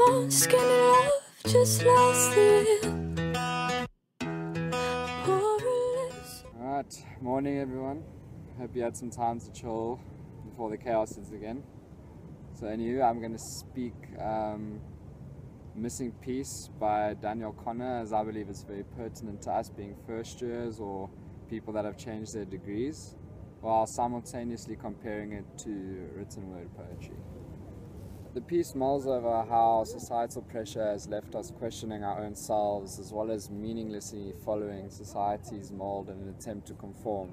mask and love just last year. Alright, morning everyone. Hope you had some time to chill before the chaos hits again. So anyway, I'm going to speak Missing Piece by Daniel Connor, as I believe it's very pertinent to us being first years or people that have changed their degrees, while simultaneously comparing it to written word poetry. The piece mulls over how societal pressure has left us questioning our own selves, as well as meaninglessly following society's mold in an attempt to conform.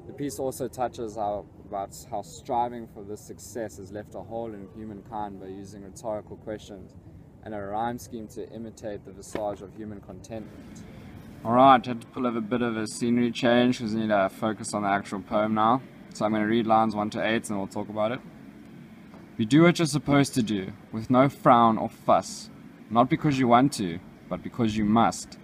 The piece also touches about how striving for this success has left a hole in humankind by using rhetorical questions and a rhyme scheme to imitate the visage of human contentment. Alright, had to pull up a bit of a scenery change because we need to focus on the actual poem now. So I'm going to read lines 1 to 8 and we'll talk about it. You do what you're supposed to do, with no frown or fuss, not because you want to, but because you must.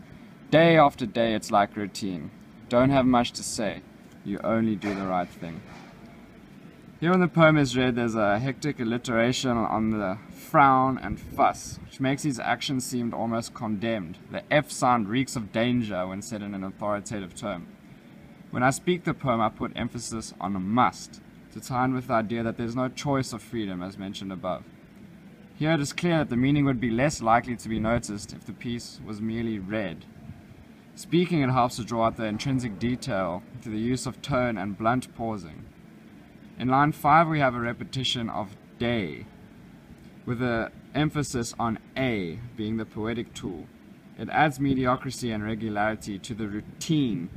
Day after day it's like routine. Don't have much to say, you only do the right thing. Here in the poem is read, there's a hectic alliteration on the frown and fuss, which makes these actions seem almost condemned. The F sound reeks of danger when said in an authoritative tone. When I speak the poem, I put emphasis on a must, to tie in with the idea that there's no choice of freedom as mentioned above. Here it is clear that the meaning would be less likely to be noticed if the piece was merely read. Speaking, it helps to draw out the intrinsic detail through the use of tone and blunt pausing. In line 5 we have a repetition of day, with an emphasis on A being the poetic tool. It adds mediocrity and regularity to the routine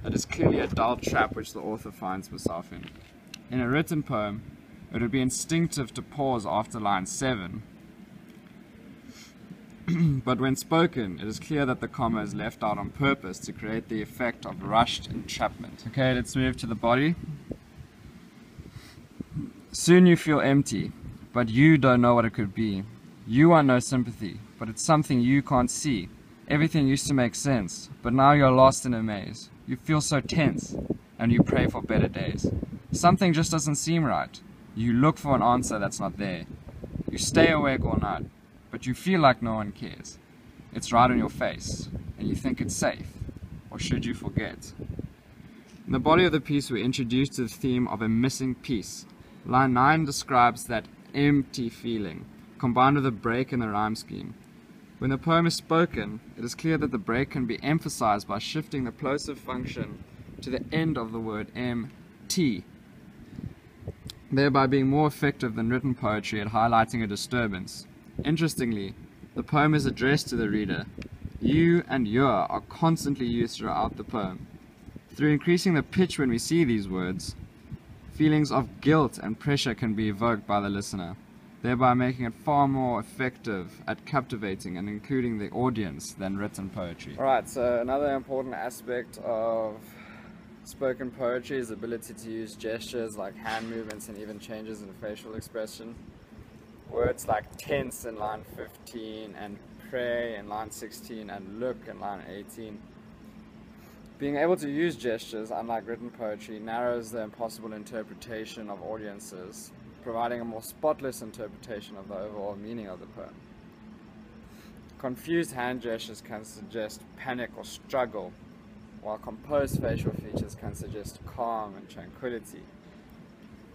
that is clearly a dull trap which the author finds himself in. In a written poem, it would be instinctive to pause after line 7, but when spoken, it is clear that the comma is left out on purpose to create the effect of rushed entrapment. Okay, let's move to the body. Soon you feel empty, but you don't know what it could be. You want no sympathy, but it's something you can't see. Everything used to make sense, but now you're lost in a maze. You feel so tense, and you pray for better days. Something just doesn't seem right. You look for an answer that's not there. You stay awake all night, but you feel like no one cares. It's right on your face, and you think it's safe, or should you forget? In the body of the piece, we're introduced to the theme of a missing piece. Line 9 describes that empty feeling, combined with a break in the rhyme scheme. When the poem is spoken, it is clear that the break can be emphasized by shifting the plosive function to the end of the word MT, thereby being more effective than written poetry at highlighting a disturbance. Interestingly, the poem is addressed to the reader. You and your are constantly used throughout the poem. Through increasing the pitch when we see these words, feelings of guilt and pressure can be evoked by the listener, thereby making it far more effective at captivating and including the audience than written poetry. Alright, so another important aspect of spoken poetry is the ability to use gestures like hand movements and even changes in facial expression. Words like tense in line 15 and pray in line 16 and look in line 18. Being able to use gestures, unlike written poetry, narrows the impossible interpretation of audiences, providing a more spotless interpretation of the overall meaning of the poem. Confused hand gestures can suggest panic or struggle, while composed facial features can suggest calm and tranquility.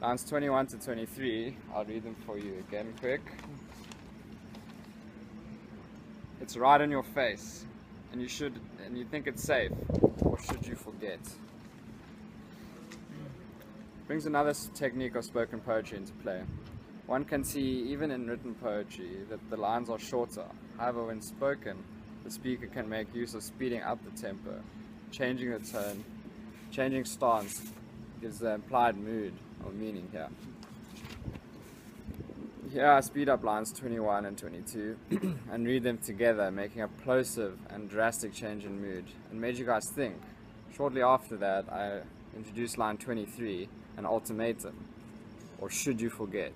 Lines 21 to 23, I'll read them for you again quick. It's right in your face, and you think it's safe, or should you forget? Brings another technique of spoken poetry into play. One can see, even in written poetry, that the lines are shorter. However, when spoken, the speaker can make use of speeding up the tempo, changing the tone, changing stance, gives the implied mood or meaning here. Here I speed up lines 21 and 22 and read them together, making a plosive and drastic change in mood, and made you guys think. Shortly after that, I introduced line 23, an ultimatum, or should you forget.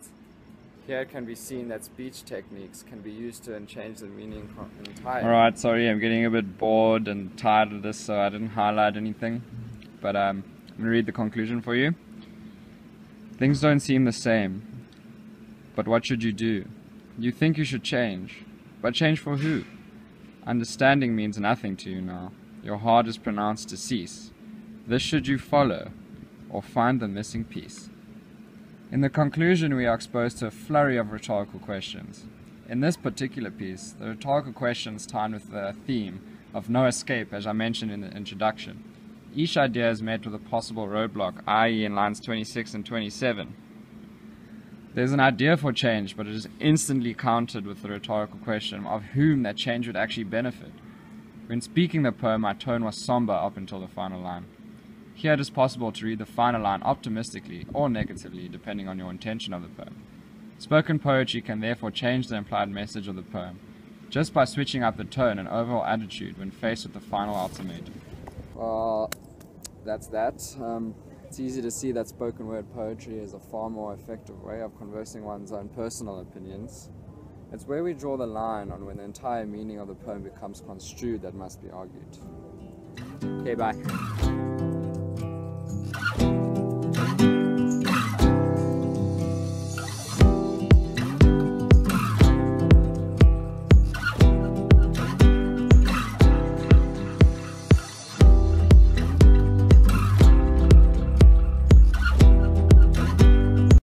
Here it can be seen that speech techniques can be used to change the meaning entirely. Alright, sorry, I'm getting a bit bored and tired of this, so I didn't highlight anything, but I'm going to read the conclusion for you. Things don't seem the same, but what should you do? You think you should change, but change for who? Understanding means nothing to you now. Your heart is pronounced to cease. This should you follow, or find the missing piece. In the conclusion, we are exposed to a flurry of rhetorical questions. In this particular piece, the rhetorical questions tie in with the theme of no escape, as I mentioned in the introduction. Each idea is met with a possible roadblock, i.e. in lines 26 and 27. There's an idea for change, but it is instantly countered with the rhetorical question of whom that change would actually benefit. When speaking the poem, my tone was somber up until the final line. Here it is possible to read the final line optimistically or negatively, depending on your intention of the poem. Spoken poetry can therefore change the implied message of the poem, just by switching up the tone and overall attitude when faced with the final ultimatum. Well, that's that. It's easy to see that spoken word poetry is a far more effective way of conversing one's own personal opinions. It's where we draw the line on when the entire meaning of the poem becomes construed that must be argued. Okay, bye.